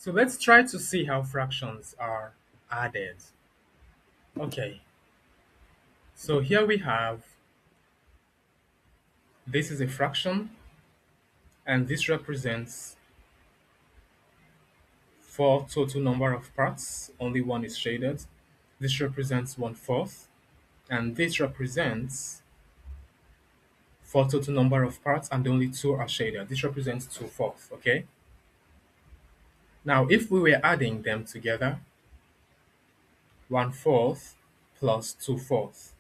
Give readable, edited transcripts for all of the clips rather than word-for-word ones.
So let's try to see how fractions are added. Okay, so here we have, this is a fraction, and this represents four total number of parts, only one is shaded. This represents 1/4, and this represents four total number of parts, and only two are shaded. This represents 2/4, okay? Now, if we were adding them together, 1/4 plus 2/4,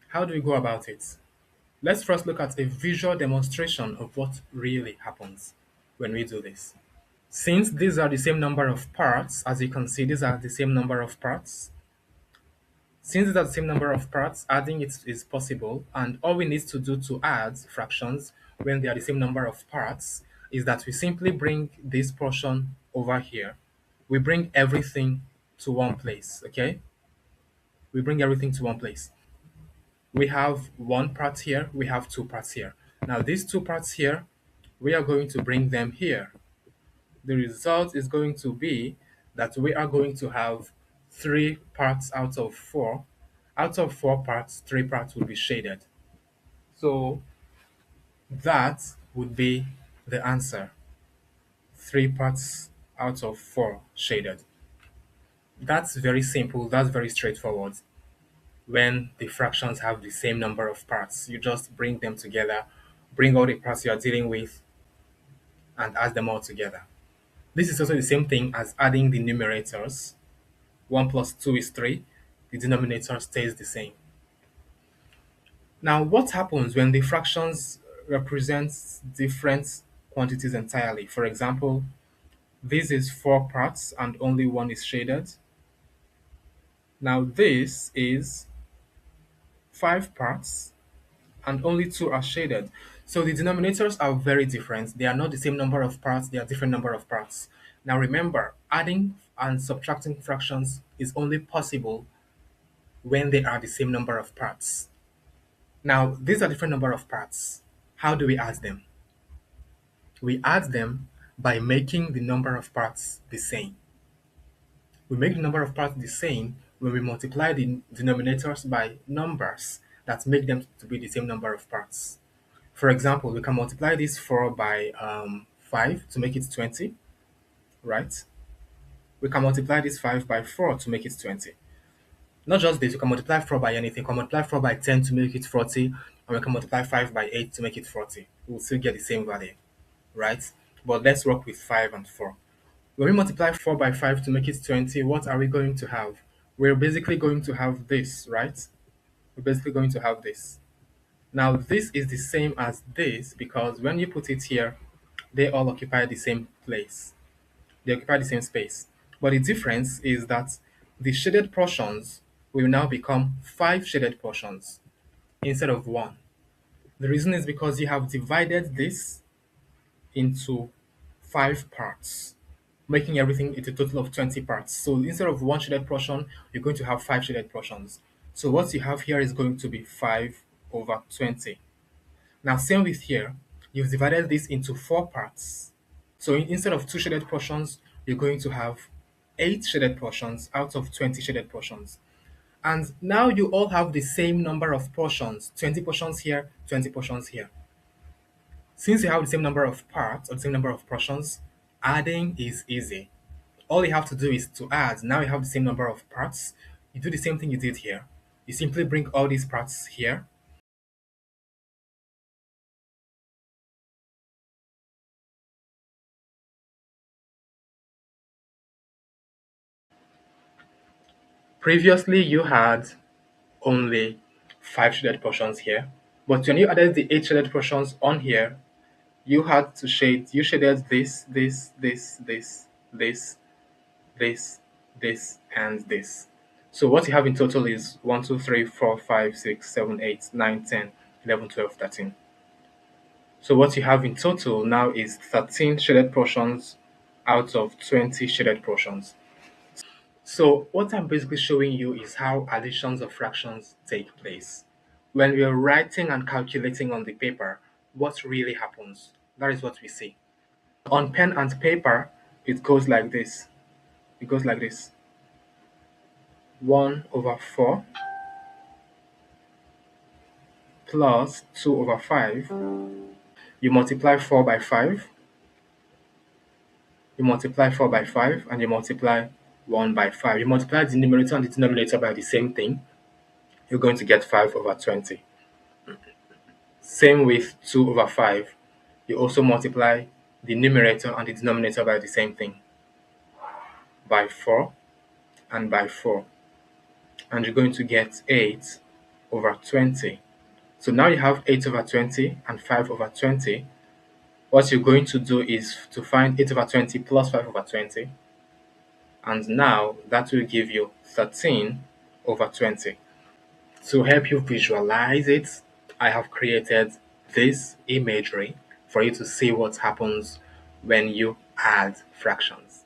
how do we go about it? Let's first look at a visual demonstration of what really happens when we do this. Since these are the same number of parts, as you can see, these are the same number of parts. Since these are the same number of parts, adding it is possible, and all we need to do to add fractions when they are the same number of parts is that we simply bring this portion over here. We bring everything to one place, okay? We bring everything to one place. We have one part here, we have two parts here. Now these two parts here, we are going to bring them here. The result is going to be that we are going to have three parts out of four. Out of four parts, three parts will be shaded. So that would be the answer. Three parts out of four shaded. That's very simple, that's very straightforward. When the fractions have the same number of parts, you just bring them together, bring all the parts you are dealing with, and add them all together. This is also the same thing as adding the numerators. 1 plus 2 is 3. The denominator stays the same. Now, what happens when the fractions represent different quantities entirely? For example, this is 4 parts and only one is shaded. Now, this is 5 parts and only two are shaded. So the denominators are very different. They are not the same number of parts, they are different number of parts. Now remember, adding and subtracting fractions is only possible when they are the same number of parts. Now, these are different number of parts. How do we add them? We add them by making the number of parts the same. We make the number of parts the same when we multiply the denominators by numbers that make them to be the same number of parts. For example, we can multiply this 4 by 5 to make it 20, right? We can multiply this 5 by 4 to make it 20. Not just this, we can multiply 4 by anything. We can multiply 4 by 10 to make it 40, and we can multiply 5 by 8 to make it 40. We'll still get the same value, right? But let's work with 5 and 4. When we multiply 4 by 5 to make it 20, what are we going to have? We're basically going to have this, right? We're basically going to have this. Now, this is the same as this because when you put it here, they all occupy the same place. They occupy the same space. But the difference is that the shaded portions will now become 5 shaded portions instead of 1. The reason is because you have divided this into 5 parts, making everything into a total of 20 parts. So instead of 1 shaded portion, you're going to have 5 shaded portions. So what you have here is going to be 5 over 20. Now same with here, you've divided this into 4 parts. So instead of 2 shaded portions, you're going to have 8 shaded portions out of 20 shaded portions. And now you all have the same number of portions, 20 portions here, 20 portions here. Since you have the same number of parts or the same number of portions, adding is easy. All you have to do is to add. Now you have the same number of parts. You do the same thing you did here. You simply bring all these parts here. Previously, you had only 5 shaded portions here, but when you added the 8 shaded portions on here, you had to shade, you shaded this, and this. So what you have in total is 1, 2, 3, 4, 5, 6, 7, 8, 9, 10, 11, 12, 13. So what you have in total now is 13 shaded portions out of 20 shaded portions. So what I'm basically showing you is how additions of fractions take place. When we are writing and calculating on the paper, what really happens? That is what we see. On pen and paper, it goes like this. It goes like this. 1 over 4 plus 2 over 5. You multiply 4 by 5. You multiply 4 by 5 and you multiply 1 by 5. You multiply the numerator and the denominator by the same thing. You're going to get 5 over 20. Same with 2 over 5. You also multiply the numerator and the denominator by the same thing, by 4 and by 4. And you're going to get 8 over 20. So now you have 8 over 20 and 5 over 20. What you're going to do is to find 8 over 20 plus 5 over 20. And now that will give you 13 over 20. To help you visualize it, I have created this imagery for you to see what happens when you add fractions.